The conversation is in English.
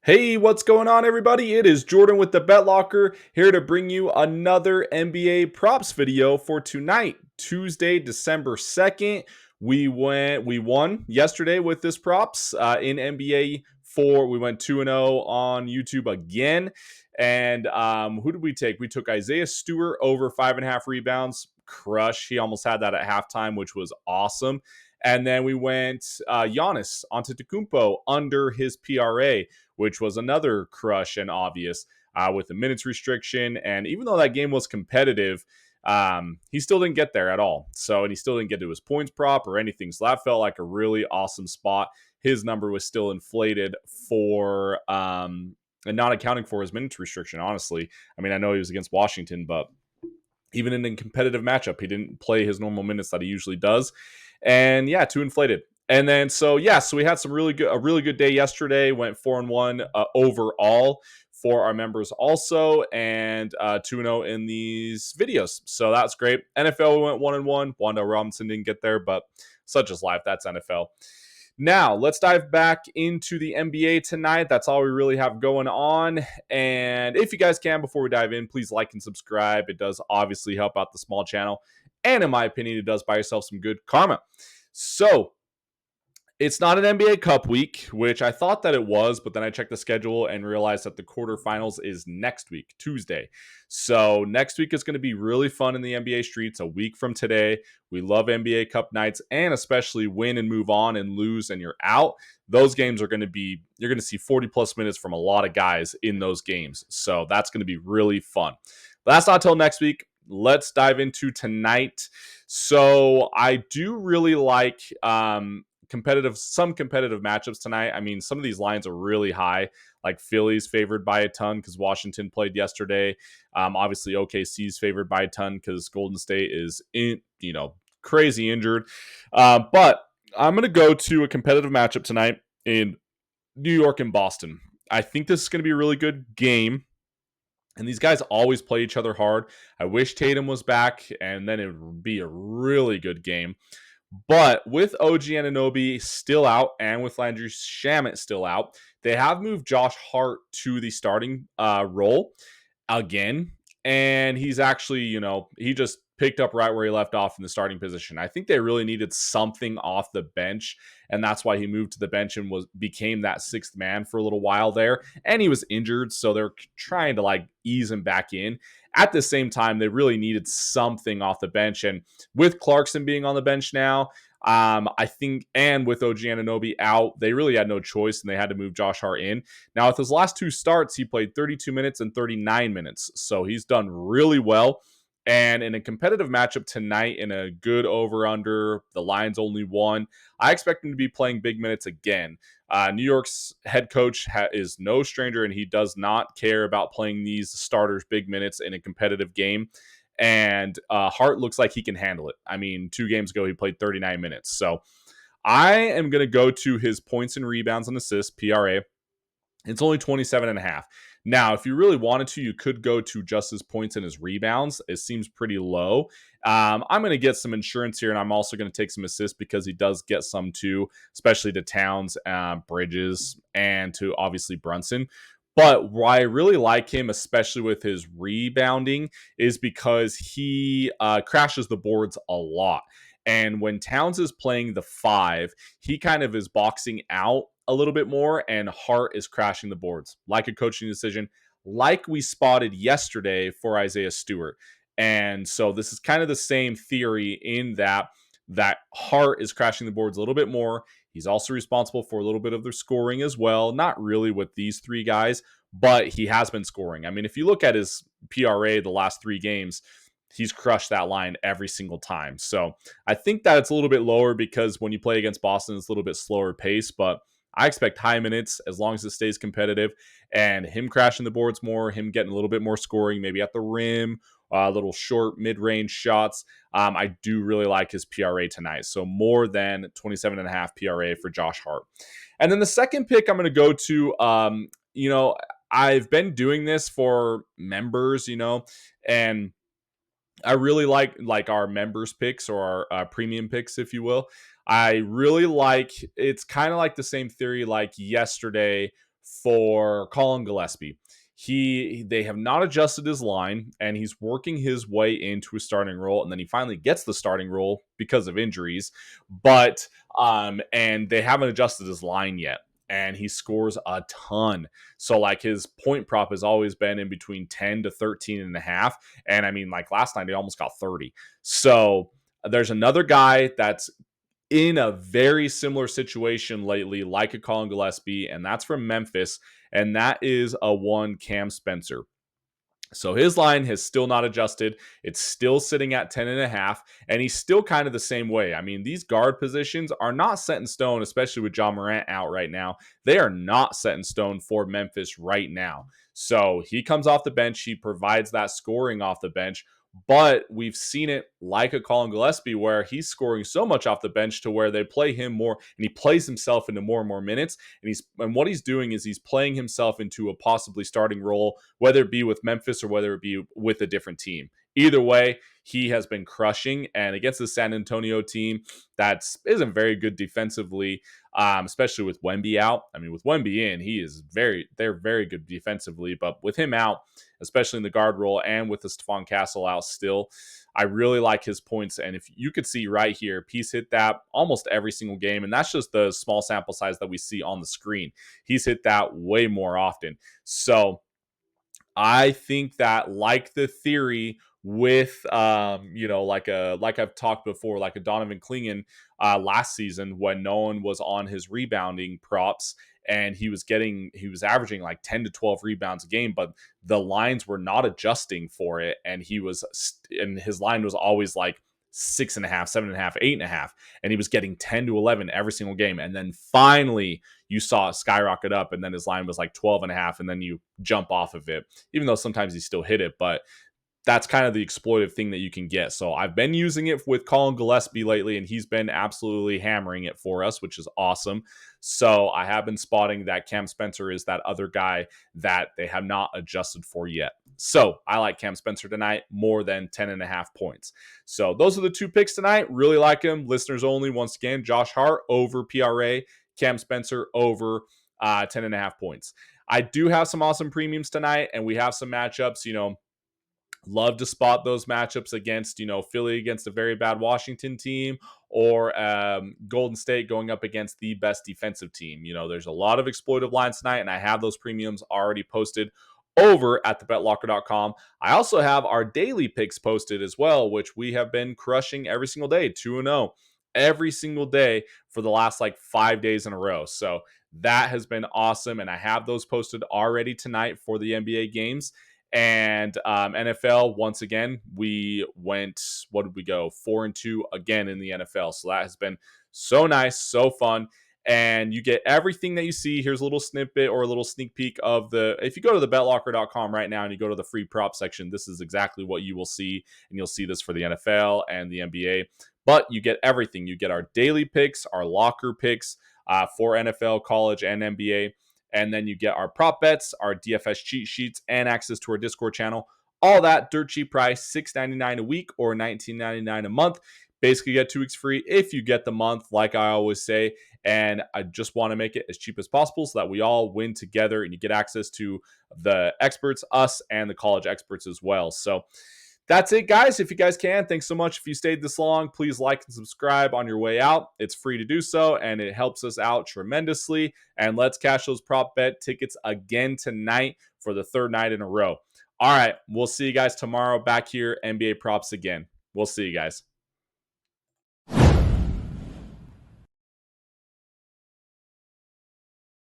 Hey, what's going on, everybody? It is Jordan with the Bet Locker here to bring you another NBA props video for tonight, Tuesday, December 2nd. We won yesterday with this props in NBA 4. We went 2-0 on YouTube again. And who did we take? We took Isaiah Stewart over 5.5 rebounds. Crush. He almost had that at halftime, which was awesome. And then we went Giannis Antetokounmpo under his PRA, which was another crush and obvious with the minutes restriction. And even though that game was competitive, he still didn't get there at all. And he still didn't get to his points prop or anything. So that felt like a really awesome spot. His number was still inflated for and not accounting for his minutes restriction, honestly. I mean, I know he was against Washington, but even in a competitive matchup, he didn't play his normal minutes that he usually does. And yeah, too inflated. And then so we had a really good day yesterday. Went 4-1 overall for our members also, and 2-0 in these videos. So that's great. NFL, we went 1-1. Wanda Robinson didn't get there, but such is life. That's NFL. Now, let's dive back into the NBA tonight. That's all we really have going on. And if you guys can, before we dive in, please like and subscribe. It does obviously help out the small channel. And in my opinion, it does buy yourself some good karma. So, it's not an NBA Cup week, which I thought that it was, but then I checked the schedule and realized that the quarterfinals is next week, Tuesday. So next week is going to be really fun in the NBA streets. A week from today, we love NBA Cup nights, and especially win and move on and lose and you're out. Those games are going to be, you're going to see 40 plus minutes from a lot of guys in those games. So that's going to be really fun. But that's not till next week. Let's dive into tonight. So I do really like some competitive matchups tonight. I mean, some of these lines are really high. Like Philly's favored by a ton because Washington played yesterday. Obviously, OKC's favored by a ton because Golden State is crazy injured. But I'm going to go to a competitive matchup tonight in New York and Boston. I think this is going to be a really good game. And these guys always play each other hard. I wish Tatum was back, and then it would be a really good game. But with OG Anunoby still out and with Landry Shamet still out, they have moved Josh Hart to the starting role again. And he's actually, he just picked up right where he left off in the starting position. I think they really needed something off the bench, and that's why he moved to the bench and became that sixth man for a little while there. And he was injured, so they're trying to ease him back in. At the same time, they really needed something off the bench, and with Clarkson being on the bench now, I think, and with OG Anunoby out, they really had no choice and they had to move Josh Hart in. Now, with his last two starts, he played 32 minutes and 39 minutes. So he's done really well. And in a competitive matchup tonight, in a good over-under, the line's only one. I expect him to be playing big minutes again. New York's head coach is no stranger, and he does not care about playing these starters big minutes in a competitive game. And Hart looks like he can handle it. I mean, 2 games ago, he played 39 minutes. So I am going to go to his points and rebounds and assists, PRA. It's only 27.5. Now, if you really wanted to, you could go to just his points and his rebounds. It seems pretty low. I'm going to get some insurance here, and I'm also going to take some assists because he does get some too, especially to Towns, Bridges, and to obviously Brunson. But why I really like him, especially with his rebounding, is because he crashes the boards a lot. And when Towns is playing the 5, he kind of is boxing out a little bit more, and Hart is crashing the boards like a coaching decision, like we spotted yesterday for Isaiah Stewart. And so this is kind of the same theory in that Hart is crashing the boards a little bit more. He's also responsible for a little bit of their scoring as well. Not really with these 3 guys, but he has been scoring. I mean, if you look at his PRA the last 3 games, he's crushed that line every single time. So I think that it's a little bit lower because when you play against Boston, it's a little bit slower pace, but I expect high minutes as long as it stays competitive, and him crashing the boards more, him getting a little bit more scoring, maybe at the rim, little short mid-range shots. I do really like his PRA tonight. So more than 27.5 PRA for Josh Hart. And then the second pick I'm going to go to, I've been doing this for members, and I really like our members picks or our premium picks, if you will. I really like, it's kind of like the same theory like yesterday for Colin Gillespie. They have not adjusted his line, and he's working his way into a starting role, and then he finally gets the starting role because of injuries. But and they haven't adjusted his line yet, and he scores a ton. So like his point prop has always been in between 10 to 13 and a half. And I mean, like last night, he almost got 30. So there's another guy that's in a very similar situation lately, like a Colin Gillespie, and that's from Memphis, and that is a one Cam Spencer. So his line has still not adjusted. It's still sitting at 10 and a half, and he's still kind of the same way. I mean, these guard positions are not set in stone, especially with Ja Morant out right now. They are not set in stone for Memphis right now. So he comes off the bench. He provides that scoring off the bench. But we've seen it like a Colin Gillespie where he's scoring so much off the bench to where they play him more and he plays himself into more and more minutes. And what he's doing is he's playing himself into a possibly starting role, whether it be with Memphis or whether it be with a different team. Either way, he has been crushing. And against the San Antonio team that isn't very good defensively, especially with Wemby out. I mean, with Wemby in, they're very good defensively. But with him out, especially in the guard role and with the Stephon Castle out still, I really like his points. And if you could see right here, he's hit that almost every single game. And that's just the small sample size that we see on the screen. He's hit that way more often. So I think that, like the theory with like I've talked before, like a Donovan Clingan last season when no one was on his rebounding props, and he was averaging like 10 to 12 rebounds a game, but the lines were not adjusting for it, and his line was always like 6.5, 7.5, 8.5, and he was getting 10 to 11 every single game. And then finally you saw it skyrocket up, and then his line was like 12.5, and then you jump off of it, even though sometimes he still hit it. But that's kind of the exploitive thing that you can get. So I've been using it with Colin Gillespie lately, and he's been absolutely hammering it for us, which is awesome. So I have been spotting that Cam Spencer is that other guy that they have not adjusted for yet. So I like Cam Spencer tonight more than 10.5 points. So those are the two picks tonight. Really like him. Listeners only, once again, Josh Hart over PRA, Cam Spencer over 10.5 points. I do have some awesome premiums tonight, and we have some matchups, love to spot those matchups against, Philly against a very bad Washington team, or Golden State going up against the best defensive team. There's a lot of exploitive lines tonight, and I have those premiums already posted over at thebetlocker.com. I also have our daily picks posted as well, which we have been crushing every single day, 2-0 every single day for the last like 5 days in a row. So that has been awesome, and I have those posted already tonight for the NBA games. And NFL, once again, we went, what did we go? 4-2 again in the NFL. So that has been so nice, so fun. And you get everything that you see. Here's a little snippet or a little sneak peek of if you go to thebetlocker.com right now and you go to the free prop section, this is exactly what you will see. And you'll see this for the NFL and the NBA. But you get everything. You get our daily picks, our locker picks for NFL, college, and NBA. And then you get our prop bets, our DFS cheat sheets, and access to our Discord channel. All that dirt cheap price, $6.99 a week or $19.99 a month. Basically, you get 2 weeks free if you get the month, like I always say. And I just want to make it as cheap as possible so that we all win together and you get access to the experts, us, and the college experts as well. So that's it, guys. If you guys can, thanks so much. If you stayed this long, please like and subscribe on your way out. It's free to do so, and it helps us out tremendously. And let's cash those prop bet tickets again tonight for the third night in a row. All right, we'll see you guys tomorrow back here, NBA props again. We'll see you guys.